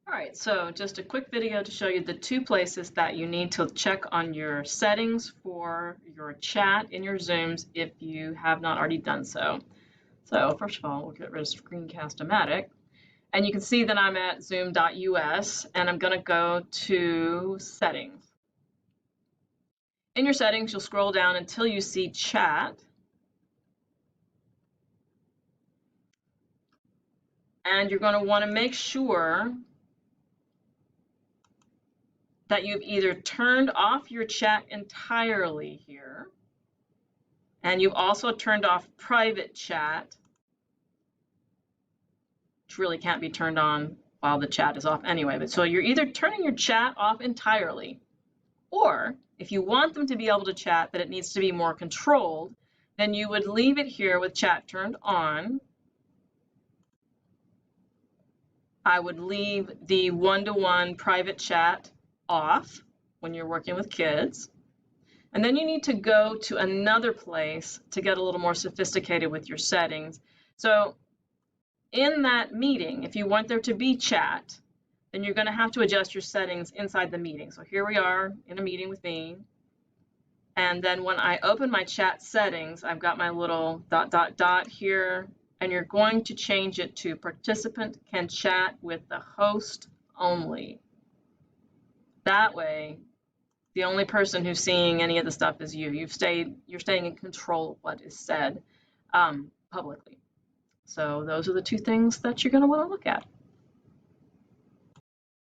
All right, so just a quick video to show you the two places that you need to check on your settings for your chat in your Zooms if you have not already done so. So first of all, we'll get rid of Screencast-O-Matic. And you can see that I'm at zoom.us, and I'm going to go to Settings. In your settings, you'll scroll down until you see Chat. And you're going to want to make sure that you've either turned off your chat entirely here, and you've also turned off private chat, which really can't be turned on while the chat is off anyway. But so you're either turning your chat off entirely, or if you want them to be able to chat, but it needs to be more controlled, then you would leave it here with chat turned on. I would leave the one-to-one private chat off when you're working with kids. And then you need to go to another place to get a little more sophisticated with your settings. So in that meeting, if you want there to be chat, then you're going to have to adjust your settings inside the meeting. So here we are in a meeting with me. And then when I open my chat settings, I've got my little ... here, and you're going to change it to participant can chat with the host only. That way, the only person who's seeing any of the stuff is you. You're staying in control of what is said publicly. So those are the two things that you're going to want to look at.